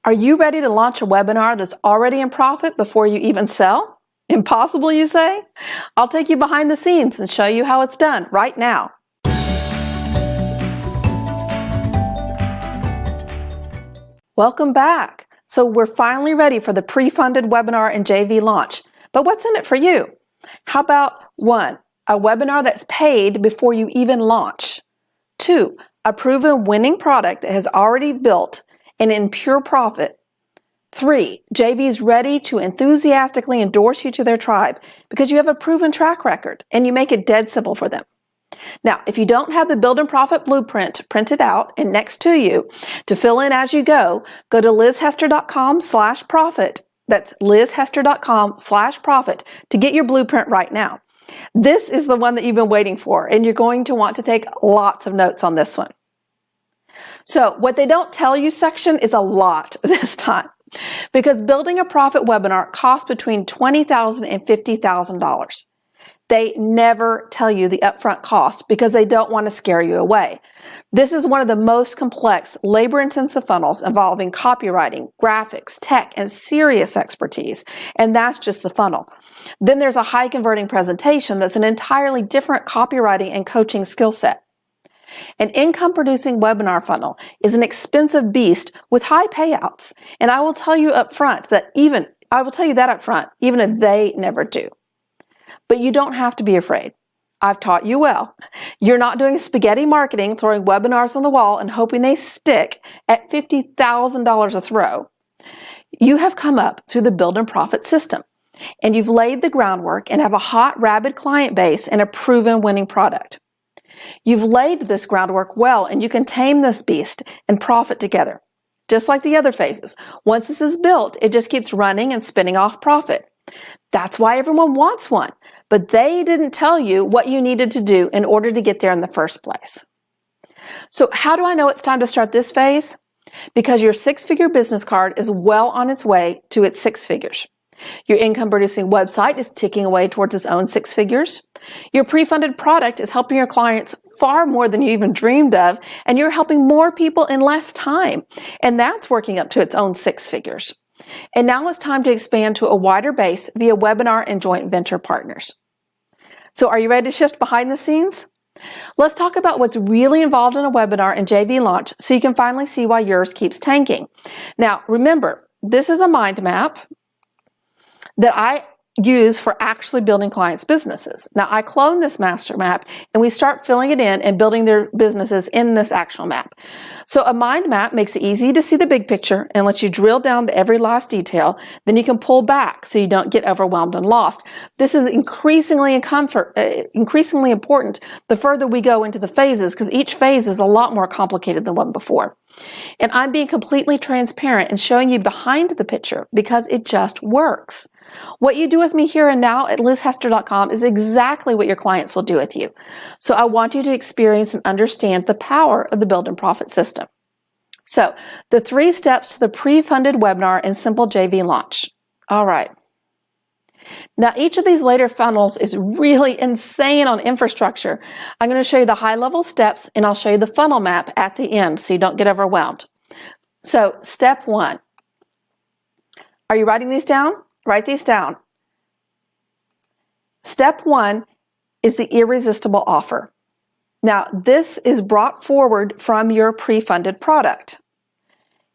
Are you ready to launch a webinar that's already in profit before you even sell? Impossible, you say? I'll take you behind the scenes and show you how it's done right now. Welcome back. So we're finally ready for the pre-funded webinar and JV launch. But what's in it for you? How about 1, a webinar that's paid before you even launch? 2, a proven winning product that has already built and in pure profit. 3, JV's ready to enthusiastically endorse you to their tribe because you have a proven track record and you make it dead simple for them. Now, if you don't have the Build and Profit Blueprint printed out and next to you to fill in as you go to lizhester.com/profit. That's lizhester.com/profit to get your blueprint right now. This is the one that you've been waiting for, and you're going to want to take lots of notes on this one. So what they don't tell you section is a lot this time, because building a profit webinar costs between $20,000 and $50,000. They never tell you the upfront cost because they don't want to scare you away. This is one of the most complex, labor-intensive funnels involving copywriting, graphics, tech, and serious expertise, and that's just the funnel. Then there's a high-converting presentation that's an entirely different copywriting and coaching skill set. An income-producing webinar funnel is an expensive beast with high payouts, and I will tell you up front that even if they never do. But you don't have to be afraid. I've taught you well. You're not doing spaghetti marketing, throwing webinars on the wall and hoping they stick at $50,000 a throw. You have come up through the Build and Profit system, and you've laid the groundwork and have a hot, rabid client base and a proven winning product. You've laid this groundwork well, and you can tame this beast and profit together. Just like the other phases, once this is built, it just keeps running and spinning off profit. That's why everyone wants one, but they didn't tell you what you needed to do in order to get there in the first place. So how do I know it's time to start this phase? Because your 6-figure business card is well on its way to its 6 figures. Your income-producing website is ticking away towards its own 6 figures. Your pre-funded product is helping your clients far more than you even dreamed of, and you're helping more people in less time, and that's working up to its own 6 figures. And now it's time to expand to a wider base via webinar and joint venture partners. So are you ready to shift behind the scenes? Let's talk about what's really involved in a webinar and JV launch so you can finally see why yours keeps tanking. Now, remember, this is a mind map that I use for actually building clients' businesses. Now, I clone this master map and we start filling it in and building their businesses in this actual map. So a mind map makes it easy to see the big picture and lets you drill down to every last detail. Then you can pull back so you don't get overwhelmed and lost. This is increasingly important the further we go into the phases, because each phase is a lot more complicated than one before. And I'm being completely transparent and showing you behind the picture because it just works. What you do with me here and now at lizhester.com is exactly what your clients will do with you. So I want you to experience and understand the power of the Build and Profit system. So the 3 steps to the pre-funded webinar and simple JV launch. All right. Now, each of these later funnels is really insane on infrastructure. I'm going to show you the high-level steps, and I'll show you the funnel map at the end so you don't get overwhelmed. So, step 1. Are you writing these down? Write these down. Step 1 is the irresistible offer. Now, this is brought forward from your pre-funded product,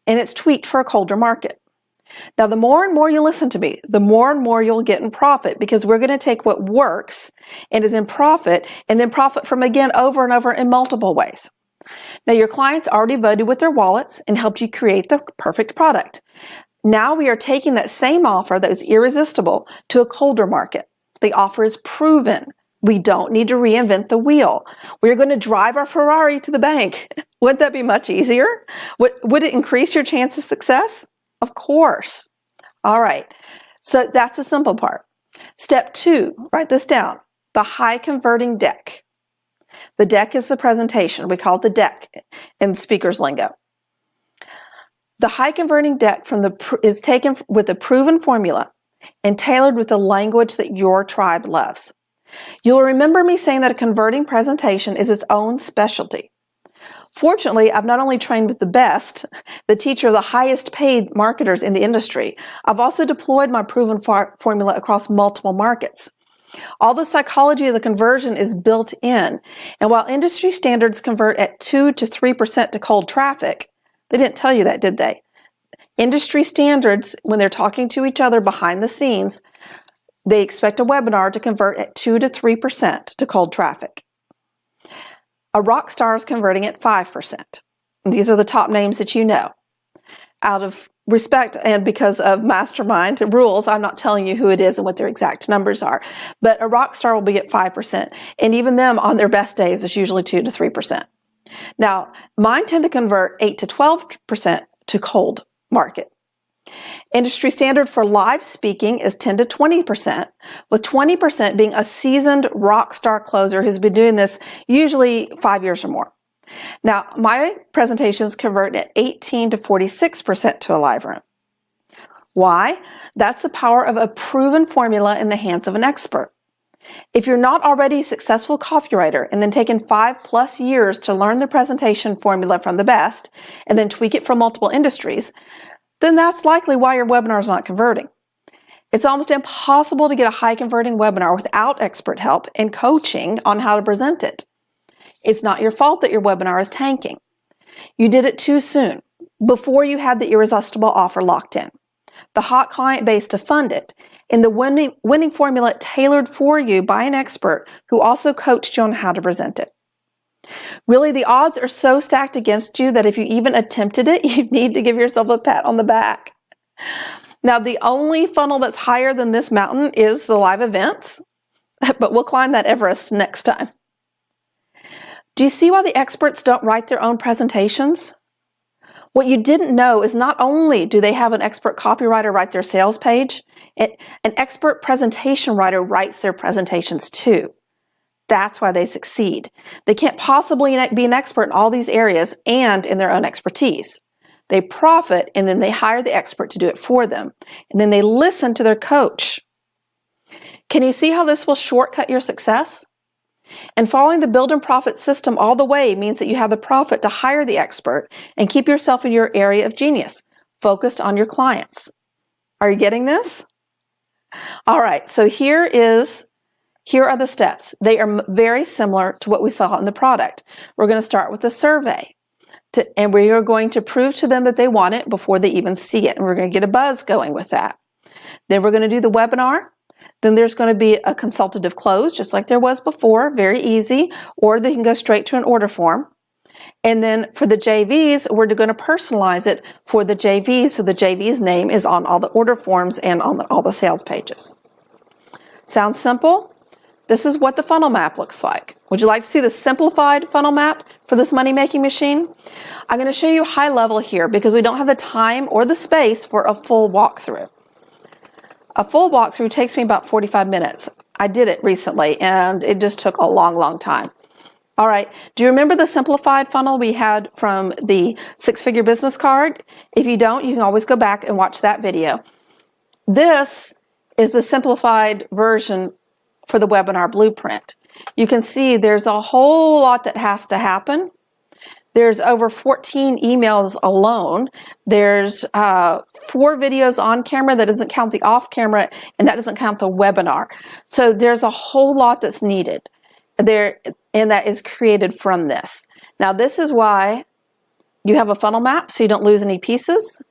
and it's tweaked for a colder market. Now, the more and more you listen to me, the more and more you'll get in profit, because we're going to take what works and is in profit and then profit from again over and over in multiple ways. Now, your clients already voted with their wallets and helped you create the perfect product. Now we are taking that same offer that is irresistible to a colder market. The offer is proven. We don't need to reinvent the wheel. We're going to drive our Ferrari to the bank. Wouldn't that be much easier? Would it increase your chance of success? Of course. All right. So that's the simple part. Step 2, write this down. The high converting deck. The deck is the presentation. We call it the deck in speaker's lingo. The high converting deck is taken with a proven formula and tailored with the language that your tribe loves. You'll remember me saying that a converting presentation is its own specialty. Fortunately, I've not only trained with the best, the teacher of the highest paid marketers in the industry, I've also deployed my proven formula across multiple markets. All the psychology of the conversion is built in, and while industry standards convert at 2 to 3% to cold traffic, they didn't tell you that, did they? Industry standards, when they're talking to each other behind the scenes, they expect a webinar to convert at 2 to 3% to cold traffic. A rock star is converting at 5%. These are the top names that you know. Out of respect and because of mastermind rules, I'm not telling you who it is and what their exact numbers are. But a rock star will be at 5%. And even them on their best days is usually 2 to 3%. Now, mine tend to convert 8 to 12% to cold market. Industry standard for live speaking is 10 to 20%, with 20% being a seasoned rock star closer who's been doing this usually 5 years or more. Now, my presentations convert at 18 to 46% to a live room. Why? That's the power of a proven formula in the hands of an expert. If you're not already a successful copywriter and then taken 5+ years to learn the presentation formula from the best and then tweak it for multiple industries, then that's likely why your webinar is not converting. It's almost impossible to get a high converting webinar without expert help and coaching on how to present it. It's not your fault that your webinar is tanking. You did it too soon, before you had the irresistible offer locked in, the hot client base to fund it, and the winning formula tailored for you by an expert who also coached you on how to present it. Really, the odds are so stacked against you that if you even attempted it, you need to give yourself a pat on the back. Now, the only funnel that's higher than this mountain is the live events, but we'll climb that Everest next time. Do you see why the experts don't write their own presentations? What you didn't know is not only do they have an expert copywriter write their sales page, an expert presentation writer writes their presentations too. That's why they succeed. They can't possibly be an expert in all these areas and in their own expertise. They profit and then they hire the expert to do it for them. And then they listen to their coach. Can you see how this will shortcut your success? And following the build and profit system all the way means that you have the profit to hire the expert and keep yourself in your area of genius, focused on your clients. Are you getting this? All right, so here are the steps. They are very similar to what we saw in the product. We're going to start with a survey, and we are going to prove to them that they want it before they even see it, and we're going to get a buzz going with that. Then we're going to do the webinar. Then there's going to be a consultative close, just like there was before, very easy, or they can go straight to an order form. And then for the JVs, we're going to personalize it for the JVs, so the JV's name is on all the order forms and on all the sales pages. Sounds simple? This is what the funnel map looks like. Would you like to see the simplified funnel map for this money-making machine? I'm going to show you high level here because we don't have the time or the space for a full walkthrough. A full walkthrough takes me about 45 minutes. I did it recently and it just took a long time. All right, do you remember the simplified funnel we had from the 6-figure business card? If you don't, you can always go back and watch that video. This is the simplified version for the webinar blueprint. You can see there's a whole lot that has to happen. There's over 14 emails alone. There's 4 videos on camera. That doesn't count the off camera, and that doesn't count the webinar. So there's a whole lot that's needed there, and that is created from this. Now, this is why you have a funnel map so you don't lose any pieces.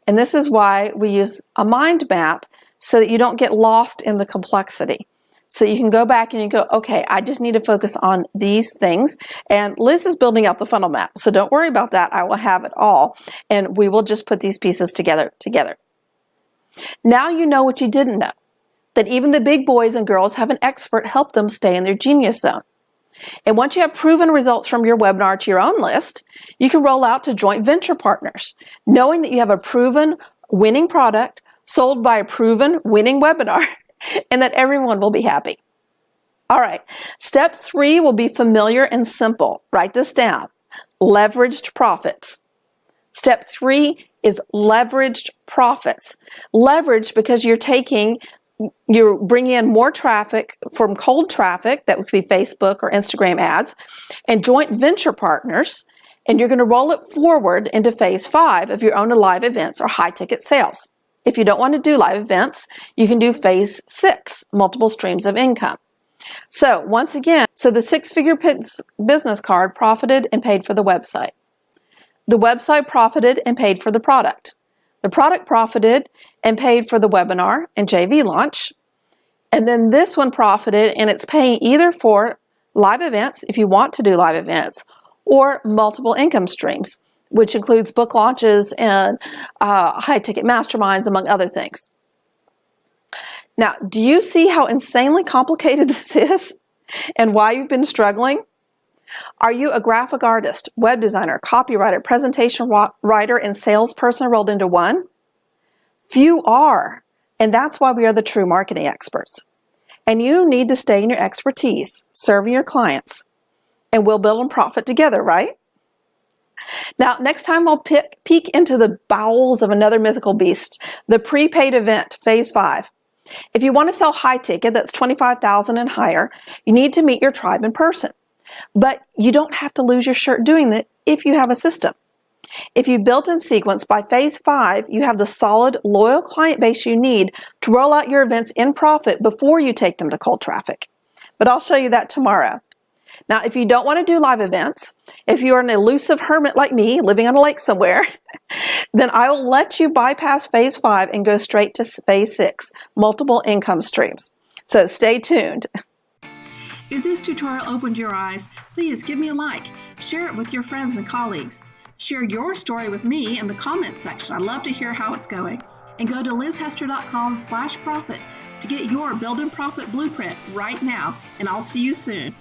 And this is why we use a mind map so that you don't get lost in the complexity. So you can go back and you go, okay, I just need to focus on these things. And Liz is building out the funnel map. So don't worry about that. I will have it all. And we will just put these pieces together. Now you know what you didn't know, that even the big boys and girls have an expert help them stay in their genius zone. And once you have proven results from your webinar to your own list, you can roll out to joint venture partners, knowing that you have a proven winning product sold by a proven winning webinar, and that everyone will be happy. All right, step 3 will be familiar and simple. Write this down. Leveraged profits. Step 3 is leveraged profits. Leveraged because you're bringing in more traffic from cold traffic, that would be Facebook or Instagram ads, and joint venture partners, And you're going to roll it forward into phase 5 of your own live events or high ticket sales. If you don't want to do live events, you can do phase 6, multiple streams of income. So once again, the 6-figure business card profited and paid for the website. The website profited and paid for the product. The product profited and paid for the webinar and JV launch. And then this one profited and it's paying either for live events, if you want to do live events, or multiple income streams, which includes book launches and high-ticket masterminds, among other things. Now, do you see how insanely complicated this is and why you've been struggling? Are you a graphic artist, web designer, copywriter, presentation writer, and salesperson rolled into one? Few are, and that's why we are the true marketing experts. And you need to stay in your expertise, serving your clients, and we'll build and profit together, right? Now, next time I'll peek into the bowels of another mythical beast, the prepaid event, phase 5. If you want to sell high ticket, that's $25,000 and higher, you need to meet your tribe in person. But you don't have to lose your shirt doing that if you have a system. If you built in sequence by phase 5, you have the solid, loyal client base you need to roll out your events in profit before you take them to cold traffic. But I'll show you that tomorrow. Now, if you don't want to do live events, if you're an elusive hermit like me living on a lake somewhere, then I will let you bypass phase 5 and go straight to phase 6, multiple income streams. So stay tuned. If this tutorial opened your eyes, please give me a like, share it with your friends and colleagues. Share your story with me in the comments section. I'd love to hear how it's going. And go to lizhester.com/profit to get your Build and Profit blueprint right now, and I'll see you soon.